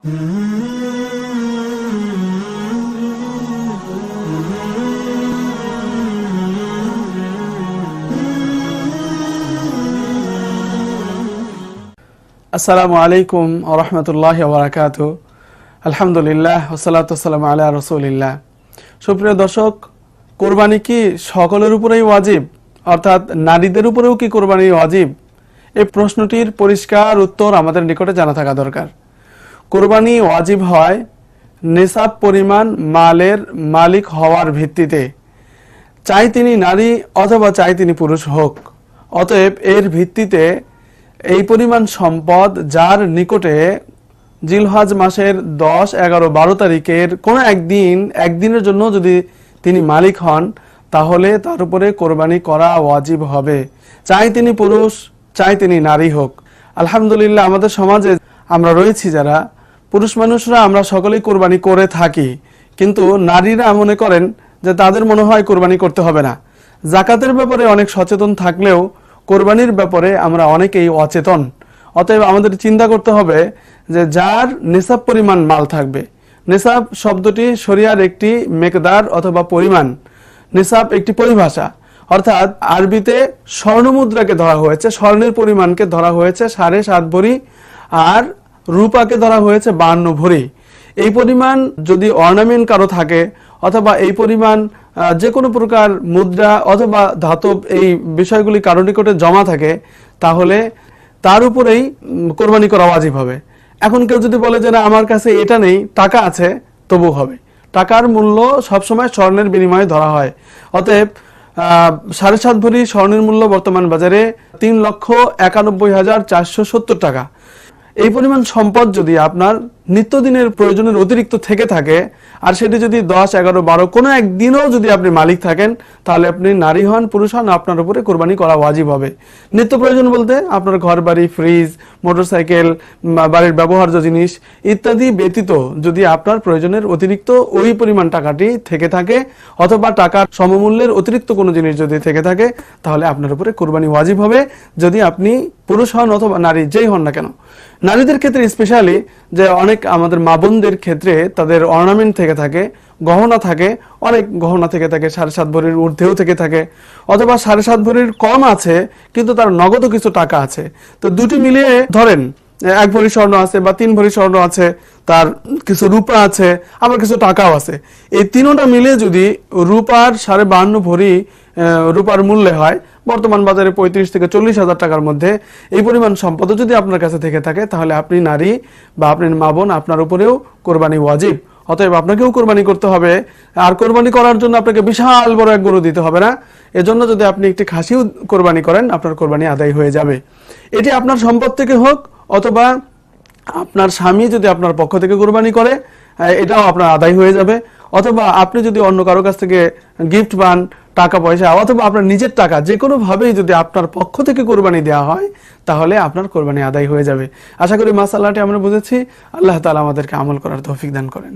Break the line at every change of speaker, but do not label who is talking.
আসসালামু আলাইকুম ওয়া রাহমাতুল্লাহি ওয়া বারাকাতুহু। আলহামদুলিল্লাহ ওয়াসসালাতু ওয়াসসালামু আলা রাসূলিল্লাহ। সুপ্রিয় দর্শক, কুরবানি কি সকলের উপরেই ওয়াজিব, অর্থাৎ নারীদের উপরেও কি কুরবানি ওয়াজিব? এই প্রশ্নটির পরিষ্কার উত্তর আমাদের নিকটে জানা থাকা দরকার। কুরবানি ওয়াজিব হয় নিসাব পরিমাণ মালের মালিক হওয়ার ভিত্তিতে, চাই তিনি নারী অথবা চাই তিনি পুরুষ হোক। অতএব এর ভিত্তিতে এই পরিমাণ সম্পদ যার নিকটে জিলহজ মাসের 10, 11, 12 তারিখের কোনো একদিনের জন্য যদি তিনি মালিক হন, তাহলে তার উপরে কোরবানি করা ওয়াজিব হবে, চাই তিনি পুরুষ চাই তিনি নারী হোক। আলহামদুলিল্লাহ, আমাদের সমাজে আমরা রয়েছি যারা পুরুষ মানুষরা আমরা সকলেই কোরবানি করে থাকি, কিন্তু নারীরা মনে করেন যে তাদের মনে হয় কোরবানি করতে হবে না। যাকাতের ব্যাপারে অনেক সচেতন থাকলেও কোরবানির ব্যাপারে আমরা অনেকেই অচেতন। অতএব আমাদের চিন্তা করতে হবে যে যার নিসাব পরিমাণ মাল থাকবে। নিসাব শব্দটি শরিয়ার একটি মেকদার অথবা পরিমাণ। নিসাব একটি পরিভাষা, অর্থাৎ আরবিতে স্বর্ণমুদ্রাকে ধরা হয়েছে, স্বর্ণের পরিমাণকে ধরা হয়েছে 7.5 ভরি, আর রূপাকে ধরা হয়েছে 52 ভরি। এই পরিমাণ যদি অর্নামেন্ট কারো থাকে অথবা এই পরিমাণ যে কোনো প্রকার মুদ্রা অথবা ধাতব এই বিষয়গুলি কারো নিকটে জমা থাকে, তাহলে তার উপরেই কোরবানি করা ওয়াজিব হবে। এখন কেউ যদি বলে যে না, আমার কাছে এটা নেই, টাকা আছে, তবু হবে। টাকার মূল্য সবসময় স্বর্ণের বিনিময়ে ধরা হয়। অতএব 7.5 ভরি স্বর্ণের মূল্য বর্তমান বাজারে 3,91,470 টাকা। এই পরিমাণ সম্পদ যদি আপনার নিত্যদিনের প্রয়োজনের অতিরিক্ত থেকে থাকে, আর সেটি যদি 10, 11, 12 কোনো একদিনও যদি আপনি মালিক থাকেন, তাহলে আপনি নারী হন পুরুষ হন, আপনার উপরে কোরবানি করা ওয়াজিব হবে। নিত্য প্রয়োজন বলতে আপনার ঘর বাড়ি, ফ্রিজ, মোটরসাইকেল, বাড়ির ব্যবহার্য জিনিস ইত্যাদি ব্যতীত যদি আপনার প্রয়োজনের অতিরিক্ত ওই পরিমাণ টাকাটি থেকে থাকে অথবা টাকার সমমূল্যের অতিরিক্ত কোনো জিনিস যদি থেকে থাকে, তাহলে আপনার উপরে কোরবানি ওয়াজিব হবে, যদি আপনি পুরুষ হন অথবা নারী যেই হন না কেন। নারীদের ক্ষেত্রে স্পেশালি যে অনেক আমাদের মা বোনদের ক্ষেত্রে তাদের অর্নামেন্ট থেকে থাকে, গহনা থাকে, অনেক গহনা থেকে থাকে, 7.5 ভরির ঊর্ধ্বেও থেকে থাকে, অথবা 7.5 ভরির কম আছে কিন্তু তার নগদ কিছু টাকা আছে। তো দুটি মিলিয়ে ধরেন 1 ভরি স্বর্ণ আছে বা 3 ভরি স্বর্ণ আছে, তার কিছু রূপা আছে, আবার কিছু টাকাও আছে। এই তিনটা মিলে যদি রূপার 52.5 ভরি রূপার মূল্যে হয় বর্তমান বাজারে 35 থেকে 40 হাজার টাকার মধ্যে, এই পরিমাণ সম্পদ যদি আপনার কাছে থেকে থাকে, তাহলে আপনি নারী বা আপনি মা বোন, আপনার উপরেও কোরবানি ওয়াজিব। অতএব আপনাকেও কোরবানি করতে হবে। আর কোরবানি করার জন্য আপনাকে বিশাল বড় এক গরু দিতে হবে না। এজন্য যদি আপনি একটি খাসিও কোরবানি করেন, আপনার কোরবানি আদায় হয়ে যাবে। এটি আপনার সম্পদ থেকে হোক অথবা আপনার স্বামী যদি আপনার পক্ষ থেকে কোরবানি করে, এটাও আপনার আদায় হয়ে যাবে। অথবা আপনি যদি অন্য কারো কাছ থেকে গিফট পান, টাকা পয়সা অথবা আপনার নিজের টাকা, যে কোনো ভাবেই যদি আপনার পক্ষ থেকে কোরবানি দেওয়া হয়, তাহলে আপনার কোরবানি আদায় হয়ে যাবে। আশা করি মাসালাটি আমরা বুঝেছি। আল্লাহ তাআলা আমাদেরকে আমল করার তৌফিক দান করেন।